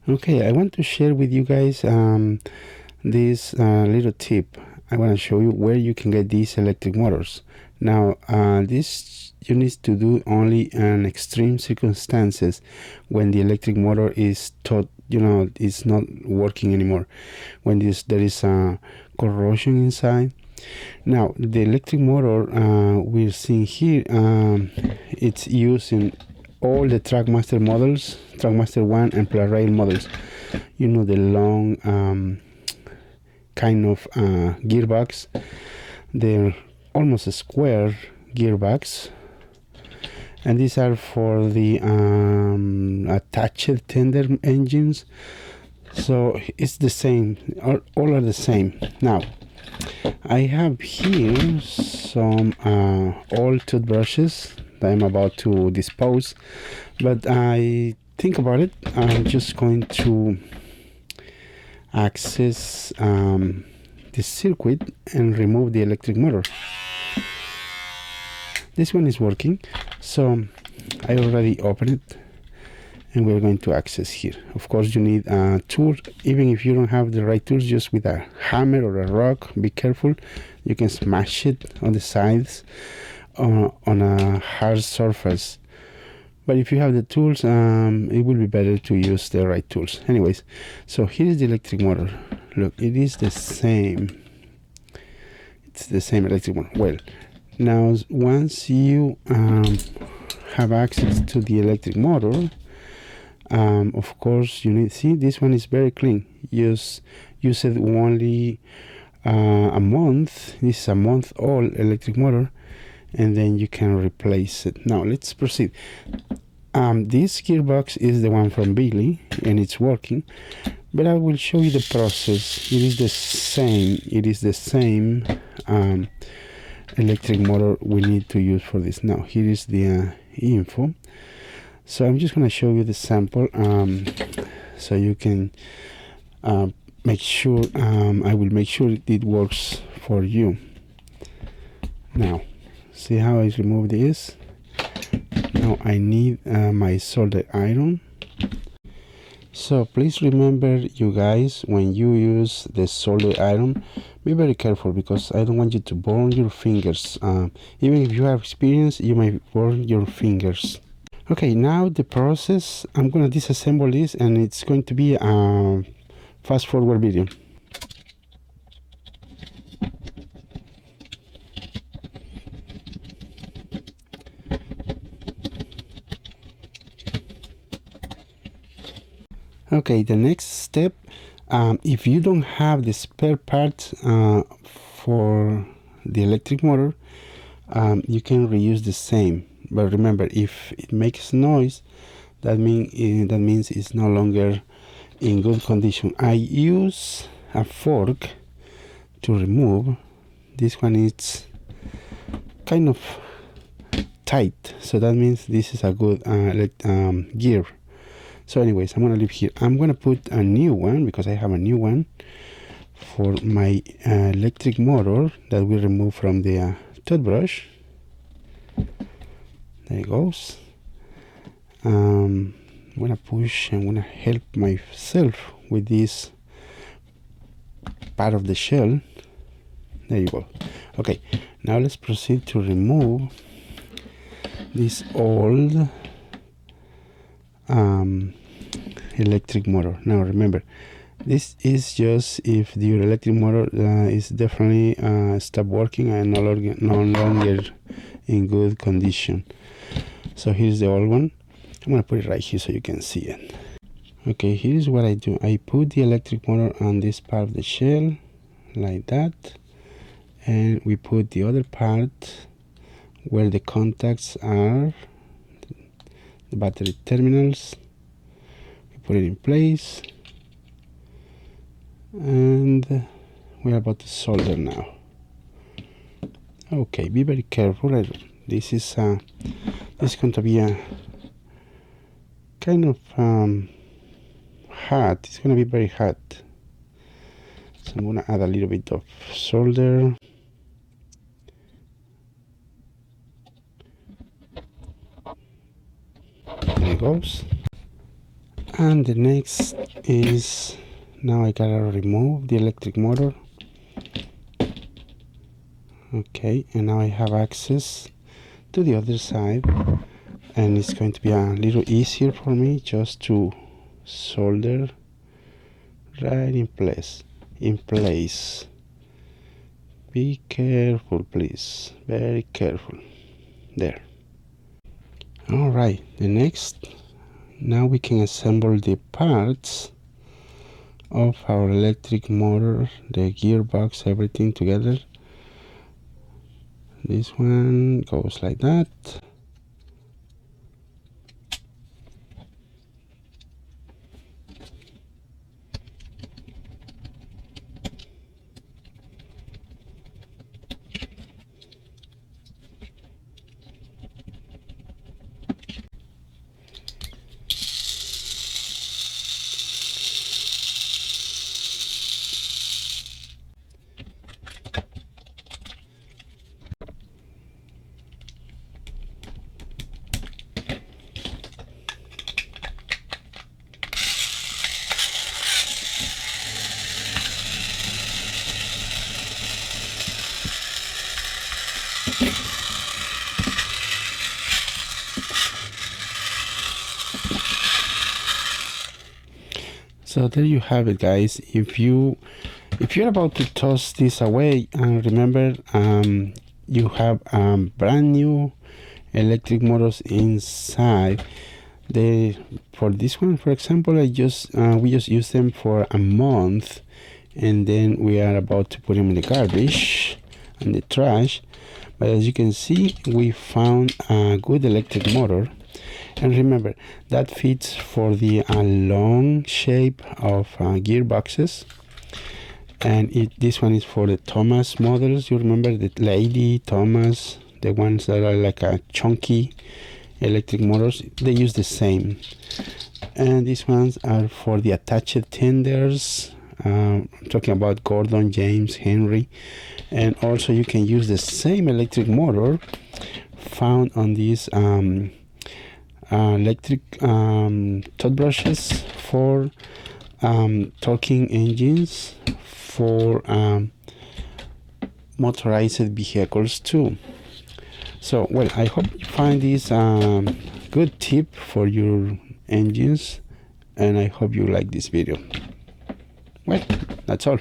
Okay, I want to share with you guys this little tip. I want to show you where you can get these electric motors. Now, this you need to do only in extreme circumstances, when the electric motor is it's not working anymore, when there is corrosion inside. Now, the electric motor we're seeing here, it's used in all the Trackmaster models, Trackmaster 1 and Pla-rail models. You know, the long kind of gearbox. They're almost a square gearbox, and these are for the attached tender engines. So it's the same, all are the same. Now, I have here some old toothbrushes that I'm about to dispose, but I think about it, I'm just going to access the circuit and remove the electric motor. This one is working, so I already opened it, and we're going to access here. Of course, you need a tool. Even if you don't have the right tools, just with a hammer or a rock, be careful. You can smash it on the sides on a hard surface. But if you have the tools, it will be better to use the right tools. Anyways, so here is the electric motor. Look, it is the same. It's the same electric motor. Well, now once you have access to the electric motor, of course you need, see, this one is very clean. Use it only a month. This is a month old electric motor, and then you can replace it. Now let's proceed. This gearbox is the one from Billy, and it's working, but I will show you the process. It is the same electric motor we need to use for this. Now here is the info. So I'm just going to show you the sample, so you can make sure, I will make sure it works for you. Now, see how I remove this? Now I need my solder iron. So please remember, you guys, when you use the solder iron, be very careful, because I don't want you to burn your fingers. Even if you have experience, you may burn your fingers. Okay, now the process, I'm going to disassemble this, and it's going to be a fast forward video. Okay, the next step, if you don't have the spare parts for the electric motor, you can reuse the same. But remember, if it makes noise, that means it's no longer in good condition. I use a fork to remove. This one is kind of tight, so that means this is a good gear. So anyways, I'm gonna leave here. I'm gonna put a new one, because I have a new one for my electric motor that we remove from the toothbrush. There it goes. I'm gonna push, I'm gonna help myself with this part of the shell. There you go. Okay, now let's proceed to remove this old electric motor. Now remember, this is just if your electric motor is definitely stopped working and no longer in good condition. So here's the old one. I'm gonna put it right here so you can see it. Okay, here's what I do. I put the electric motor on this part of the shell, like that, and we put the other part where the contacts are, the battery terminals. We put it in place, and we're about to solder now. Okay, be very careful. This is going to be a kind of hot. It's going to be very hot. So I'm going to add a little bit of solder. There it goes. And the next is, now I gotta remove the electric motor. Okay, and now I have access to the other side, and it's going to be a little easier for me just to solder right in place. Be careful, please, very careful. There. All right, the next, now we can assemble the parts of our electric motor, the gearbox, everything together. This one goes like that. So there you have it, guys. If you're about to toss this away, remember you have brand new electric motors inside. For this one, for example, we just used them for a month, and then we are about to put them in the garbage and the trash. But as you can see, we found a good electric motor. And remember, that fits for the long shape of gearboxes. And this one is for the Thomas models. You remember the Lady Thomas, the ones that are like a chunky electric motors, they use the same. And these ones are for the attached tenders. I'm talking about Gordon, James, Henry. And also you can use the same electric motor found on these electric toothbrushes for torquing engines for motorized vehicles too. So, well, I hope you find this good tip for your engines, and I hope you like this video. Well, that's all.